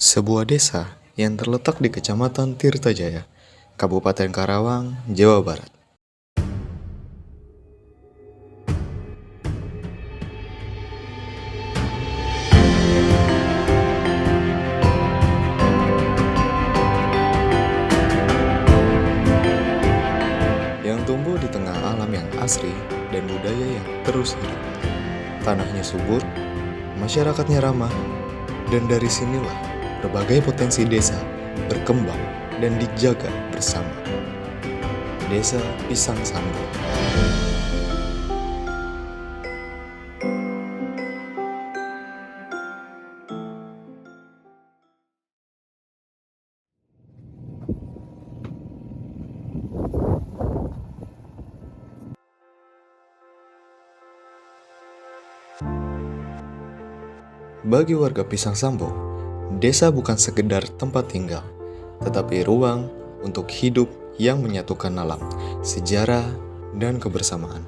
Sebuah desa yang terletak di Kecamatan Tirtajaya, Kabupaten Karawang, Jawa Barat. Yang tumbuh di tengah alam yang asri dan budaya yang terus hidup. Tanahnya subur, masyarakatnya ramah, dan dari sinilah berbagai potensi desa berkembang dan dijaga bersama. Desa Pisang Sambo. Bagi warga Pisang Sambo, desa bukan sekedar tempat tinggal, tetapi ruang untuk hidup yang menyatukan alam, sejarah, dan kebersamaan.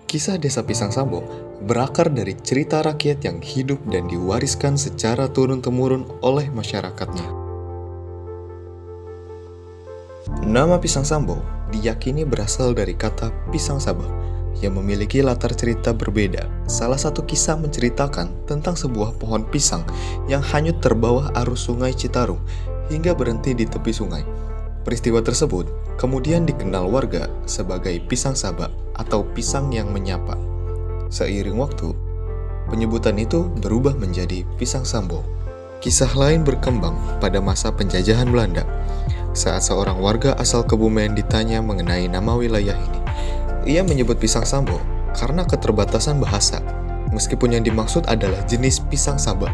Kisah desa Pisang Sambo berakar dari cerita rakyat yang hidup dan diwariskan secara turun-temurun oleh masyarakatnya. Nama Pisang Sambo diyakini berasal dari kata pisang sabah yang memiliki latar cerita berbeda. Salah satu kisah menceritakan tentang sebuah pohon pisang yang hanyut terbawah arus sungai Citarum hingga berhenti di tepi sungai. Peristiwa tersebut kemudian dikenal warga sebagai pisang sabak atau pisang yang menyapa. Seiring waktu, penyebutan itu berubah menjadi Pisang Sambo. Kisah lain berkembang pada masa penjajahan Belanda. Saat seorang warga asal Kebumen ditanya mengenai nama wilayah ini, ia menyebut Pisang Sambo karena keterbatasan bahasa, meskipun yang dimaksud adalah jenis pisang sabak.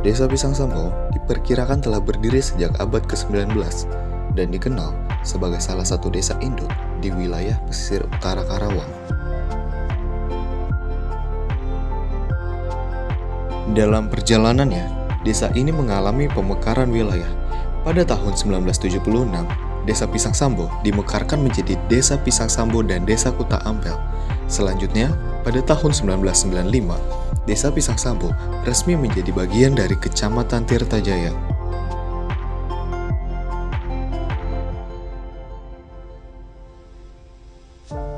Desa Pisang Sambo diperkirakan telah berdiri sejak abad ke-19 dan dikenal sebagai salah satu desa induk di wilayah pesisir utara Karawang. Dalam perjalanannya, desa ini mengalami pemekaran wilayah. Pada tahun 1976, Desa Pisang Sambo dimekarkan menjadi Desa Pisang Sambo dan Desa Kuta Ampel. Selanjutnya, pada tahun 1995, Desa Pisang Sambo resmi menjadi bagian dari Kecamatan Tirtajaya.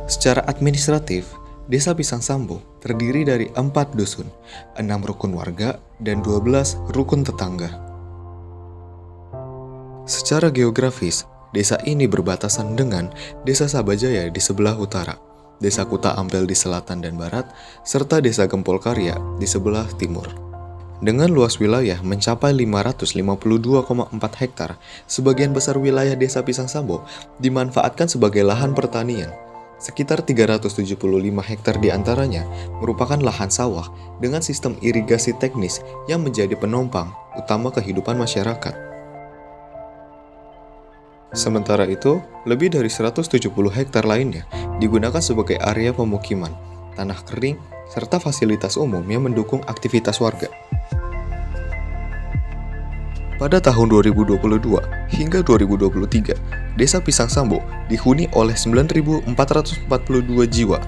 Secara administratif, Desa Pisang Sambo terdiri dari 4 dusun, 6 rukun warga, dan 12 rukun tetangga. Secara geografis, desa ini berbatasan dengan Desa Sabajaya di sebelah utara, Desa Kuta Ampel di selatan dan barat, serta Desa Gempol Karya di sebelah timur. Dengan luas wilayah mencapai 552,4 hektar, sebagian besar wilayah Desa Pisang Sambo dimanfaatkan sebagai lahan pertanian. Sekitar 375 hektar diantaranya merupakan lahan sawah dengan sistem irigasi teknis yang menjadi penopang utama kehidupan masyarakat. Sementara itu, lebih dari 170 hektar lainnya digunakan sebagai area pemukiman, tanah kering, serta fasilitas umum yang mendukung aktivitas warga. Pada tahun 2022 hingga 2023, Desa Pisang Sambo dihuni oleh 9.442 jiwa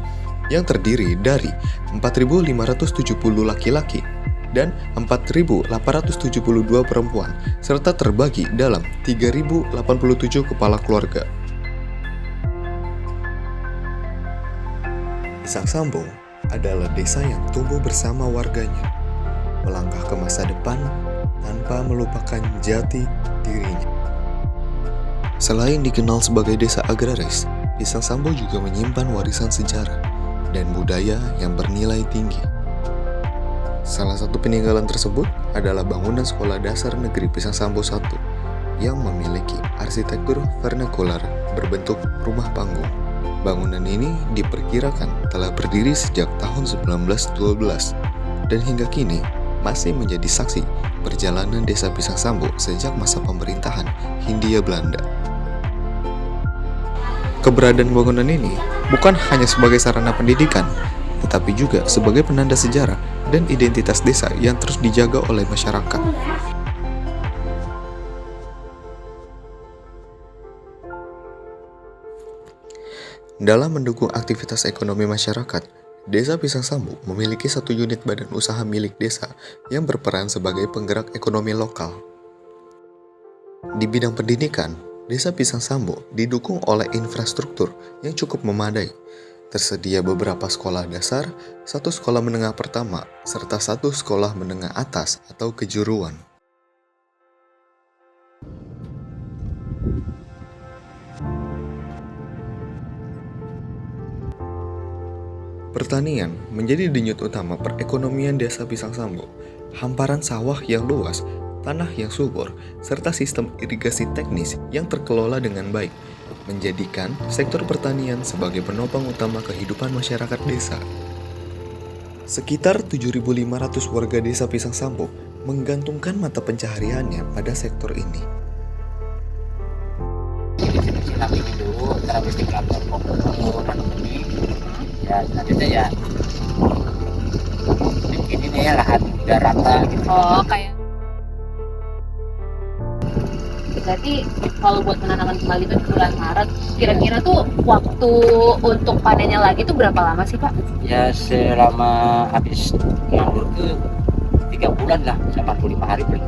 yang terdiri dari 4.570 laki-laki dan 4.872 perempuan, serta terbagi dalam 3.087 kepala keluarga. Pisang Sambo adalah desa yang tumbuh bersama warganya, melangkah ke masa depan tanpa melupakan jati dirinya. Selain dikenal sebagai desa agraris, Pisang Sambo juga menyimpan warisan sejarah dan budaya yang bernilai tinggi. Salah satu peninggalan tersebut adalah bangunan Sekolah Dasar Negeri Pisang Sambo I yang memiliki arsitektur vernakular berbentuk rumah panggung. Bangunan ini diperkirakan telah berdiri sejak tahun 1912 dan hingga kini masih menjadi saksi perjalanan Desa Pisang Sambo sejak masa pemerintahan Hindia Belanda. Keberadaan bangunan ini bukan hanya sebagai sarana pendidikan, tetapi juga sebagai penanda sejarah dan identitas desa yang terus dijaga oleh masyarakat. Dalam mendukung aktivitas ekonomi masyarakat, Desa Pisang Sambu memiliki satu unit badan usaha milik desa yang berperan sebagai penggerak ekonomi lokal. Di bidang pendidikan, Desa Pisang Sambu didukung oleh infrastruktur yang cukup memadai. Tersedia beberapa sekolah dasar, satu sekolah menengah pertama, serta satu sekolah menengah atas atau kejuruan. Pertanian menjadi denyut utama perekonomian Desa Pisang Sambu. Hamparan sawah yang luas, tanah yang subur, serta sistem irigasi teknis yang terkelola dengan baik menjadikan sektor pertanian sebagai penopang utama kehidupan masyarakat desa. Sekitar 7.500 warga Desa Pisang Sambu menggantungkan mata pencahariannya pada sektor ini. Silam ini dulu, terus di kantor dan ini ya selanjutnya ya bikin ini ya lahan udah rata gitu. Oh, kayak berarti kalau buat penanaman kembali itu di bulan Maret, kira-kira tuh waktu untuk panennya lagi tuh berapa lama sih, Pak? Ya selama habis nganggur tuh 3 bulan lah, 85 hari paling.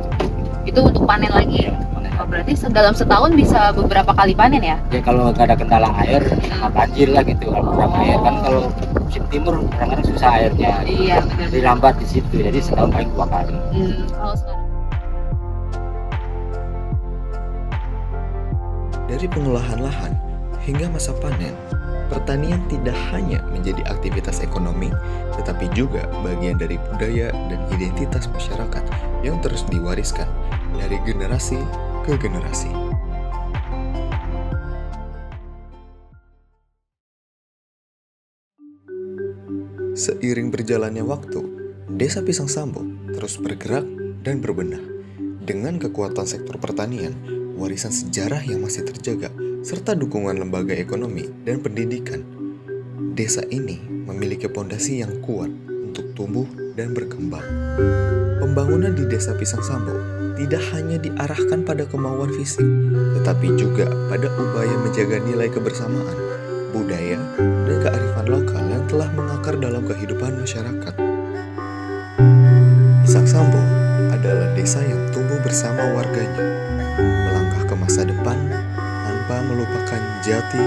Itu untuk panen lagi. Ya, panen. Oh, berarti dalam setahun bisa beberapa kali panen ya? Ya kalau nggak ada kendala air sama banjir lah gitu. Kalau kurang air kan kalau musim timur kadang-kadang susah airnya. Iya, benar. Jadi lambat di situ. Jadi setahun paling 2 kali. Kalau sekarang Dari pengolahan lahan hingga masa panen, pertanian tidak hanya menjadi aktivitas ekonomi, tetapi juga bagian dari budaya dan identitas masyarakat yang terus diwariskan dari generasi ke generasi. Seiring berjalannya waktu, Desa Pisang Sambu terus bergerak dan berbenah. Dengan kekuatan sektor pertanian, warisan sejarah yang masih terjaga, serta dukungan lembaga ekonomi dan pendidikan, desa ini memiliki pondasi yang kuat untuk tumbuh dan berkembang. Pembangunan di Desa Pisang Sambu tidak hanya diarahkan pada kemauan fisik, tetapi juga pada upaya menjaga nilai kebersamaan, budaya, dan kearifan lokal yang telah mengakar dalam kehidupan masyarakat. Pisang Sambu adalah desa yang tumbuh bersama warganya, melangkah ke masa depan tanpa melupakan jati